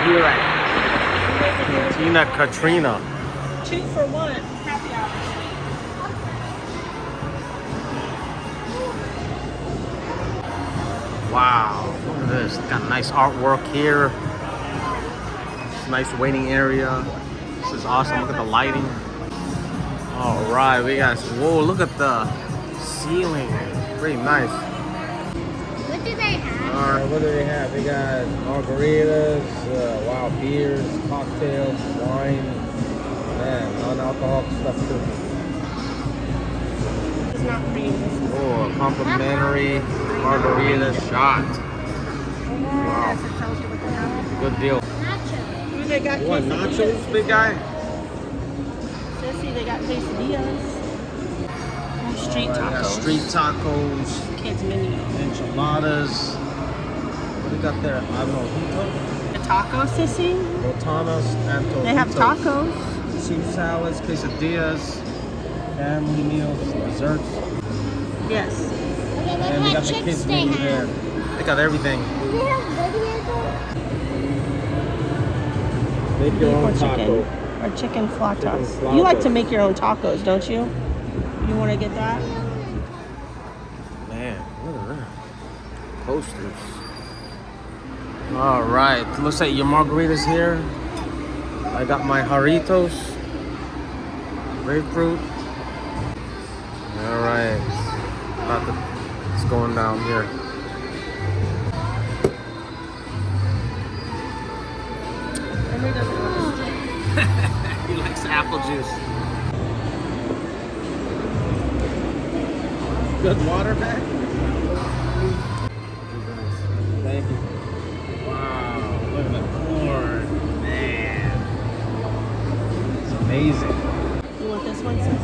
here at Cantina Catrina. 2 for 1. Happy hour. Wow, look at this. Got nice artwork here. Nice waiting area. This is awesome. Look at the lighting. All right, we got. Whoa, look at the ceiling. Pretty nice. What do they have? All right, what do they have? They got margaritas, wild beers, cocktails, wine, man, non-alcoholic stuff too. It's not for you. Oh, a complimentary margarita shot. Wow, good deal. Ooh, they got What, nachos, big guy? Sissy, they got quesadillas. Street They got tacos. street tacos, Kids menu. enchiladas. What do you got there? Mojito? The taco, Sissy. Botanas and tojitos. They have tacos. Caesar salads, quesadillas, family meals, desserts. Yes. Okay, And what we kind got of the chips kids they menu have? there. They got everything. Do they have Make your Beef own or taco. chicken. Or chicken flautas. Chicken You like flautas. to make your own tacos, don't you? You want to get that? Man, look at that. Posters. All right, looks like your margaritas here. I got my Jarritos. Grapefruit. All right. It's going down here. He likes apple juice. Good water back? Thank you. Wow, look at the corn. Man. It's amazing. You want this one, sis?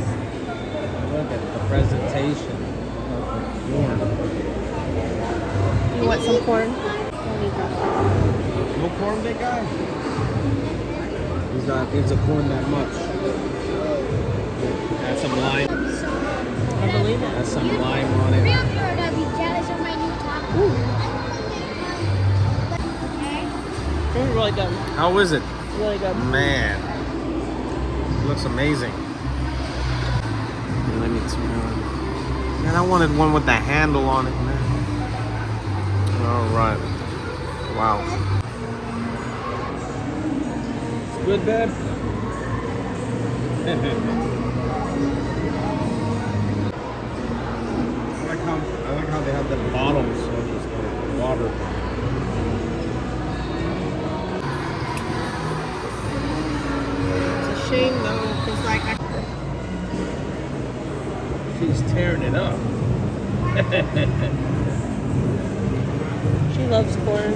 Look at the presentation of the corn. You want some corn? No corn, big guy? He's not into corn that much. Add some lime. I believe it. Add some lime on it. Real good. I'll be jealous of my new taco. It's really good. How is it? Really good. Man. It looks amazing. Let me smell. Man, I wanted one with the handle on it, man. All right. Wow. It's good, Dad? I like how they have the bottles of this water. It's a shame though, because like She's tearing it up. she loves corn.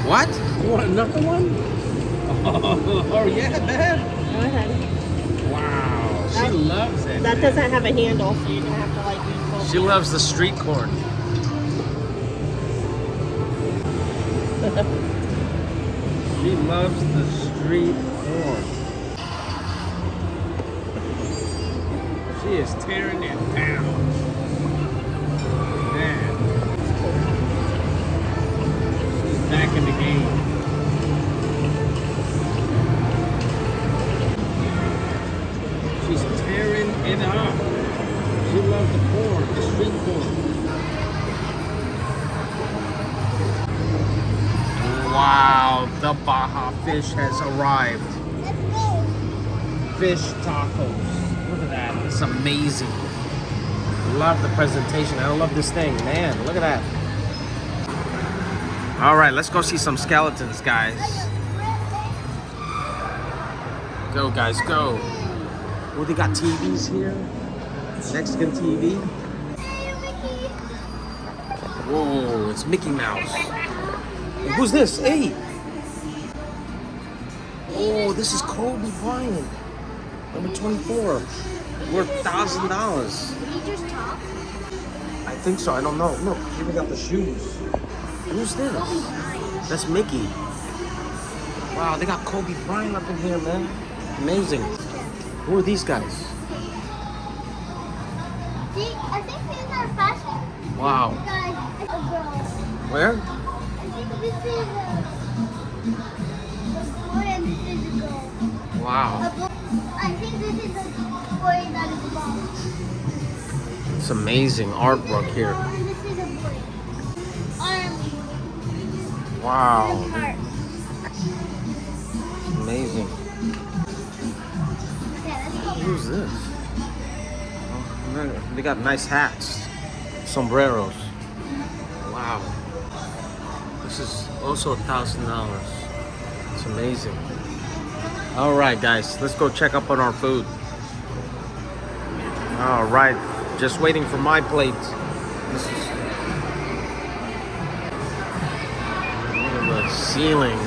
What? You want another one? Oh yeah, Dad. Go ahead. Wow, she loves it. That man. doesn't have a handle, so you're gonna have to like use both. She loves the street corn. She loves the street corn. She is tearing it down. Man. She's back in the game. She's tearing it up. She loves the corn, the street corn. Wow, the Baja fish has arrived. Fish tacos. Look at that. It's amazing. Love the presentation. I love this thing. Man, look at that. All right, let's go see some skeletons, guys. Go, guys, go. Oh, they got TVs here. Mexican TV. Whoa, it's Mickey Mouse. Hey, who's this? Hey. Oh, this is Kobe Bryant. Number 24. Worth $1,000. Did he just talk? I think so. I don't know. Look, she even got the shoes. Who's this? That's Mickey. Wow, they got Kobe Bryant up in here, man. Amazing. Who are these guys? I think these are fashion. Wow. Guys, a girl. Where? I think this is a boy and this is a girl. Wow. I think this is a boy that is a girl. It's amazing artwork here. And this is a boy. Wow. Heart. Amazing. Okay, let's go. Who's this? Oh, they got nice hats. Sombreros. Wow. This is also $1,000. It's amazing. All right, guys, let's go check up on our food. All right, just waiting for my plate. This is look at the ceiling.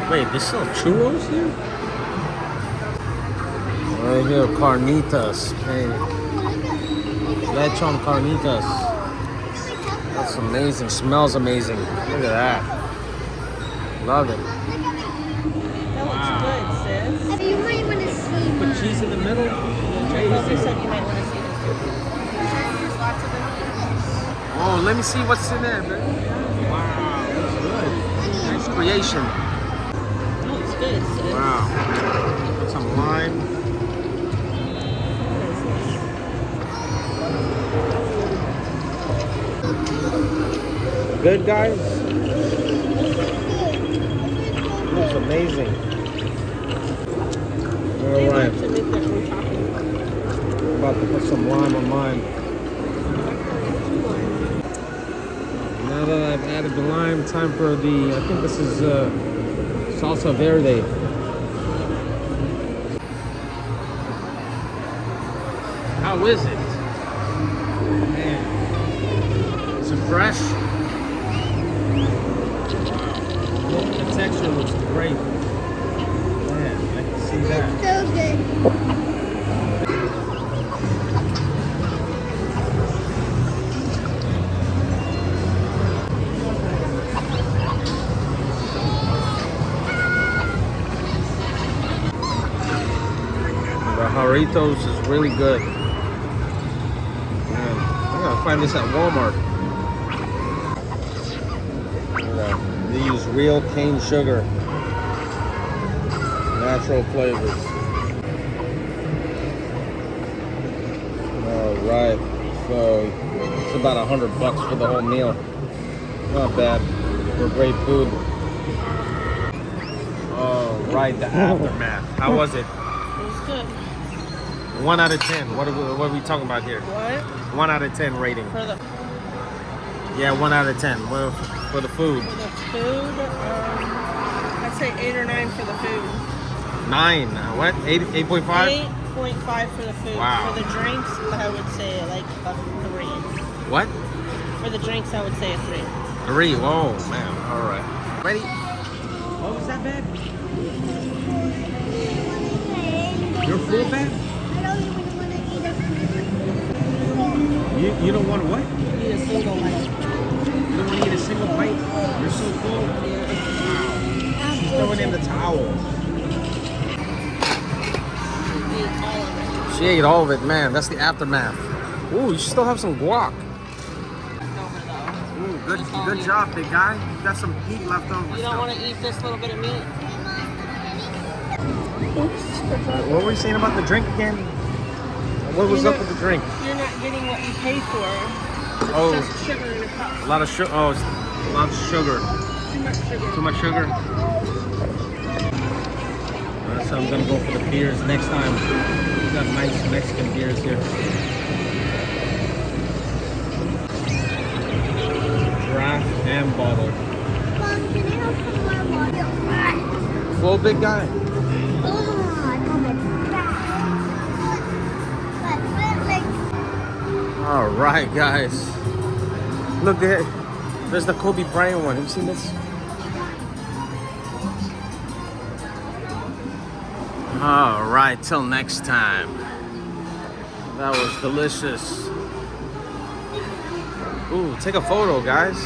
Wait, they sell churros here? Right here, carnitas. Hey, lechon carnitas. That's amazing. Smells amazing. Look at that. Love it. That looks good, sis. You might want to see. Put cheese in the middle. Well, you said you might want to see this too. There's lots of them. Oh, let me see what's in there, man. Wow, that's good. Nice creation. Oh, it's good, sis. Wow. Put some lime. Good, guys? Looks amazing. All right. To make their own topping. About to put some lime on mine. Now that I've added the lime, time for the, I think this is salsa verde. How is it? Man. Is it fresh? The texture looks great. Man, I can see that. So good. The Jarritos is really good. Man, I gotta find this at Walmart. Yeah, they use real cane sugar. Natural flavors. Alright, so it's about $100 for the whole meal. Not bad for great food. Alright, the aftermath. How was it? It was good. 1 out of 10. What are we talking about here? What? 1 out of 10 rating. For the Yeah, 1 out of 10. Well, for the food. For the food, I'd say 8 or 9 for the food. 9. What? 8.5? 8.5 for the food. Wow. For the drinks, I would say like a 3. What? For the drinks, I would say a 3. 3. Whoa, man. All right. Ready? Oh, was that bad? You're full, babe? I don't even want to eat a food. You don't want what? Eat a single bite. You don't want to eat a single bite? You're so full. Wow. She's throwing in the towel. Eat all of it. She ate all of it, man. That's the aftermath. Ooh, you still have some guac. Ooh, good job, big guy. You got some meat left over. You don't want to eat this little bit of meat? What were you saying about the drink again? What was up with the drink? You're not getting what you pay for. Oh, It's just sugar in a cup. a lot of sugar. Oh, it's a lot of sugar. Too much sugar. Too much sugar. So I'm gonna go for the beers next time. We got nice Mexican beers here. Draft and bottle. Mom, can I have some more water? Full, big guy. All right, guys. Look there. There's the Kobe Bryant one. Have you seen this? All right, till next time. That was delicious. Ooh, take a photo, guys.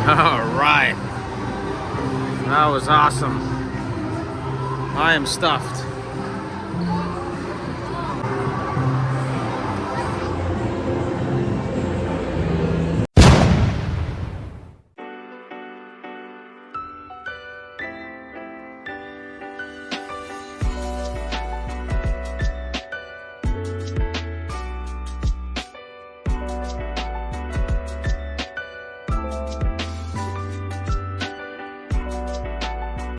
All right. That was awesome. I am stuffed.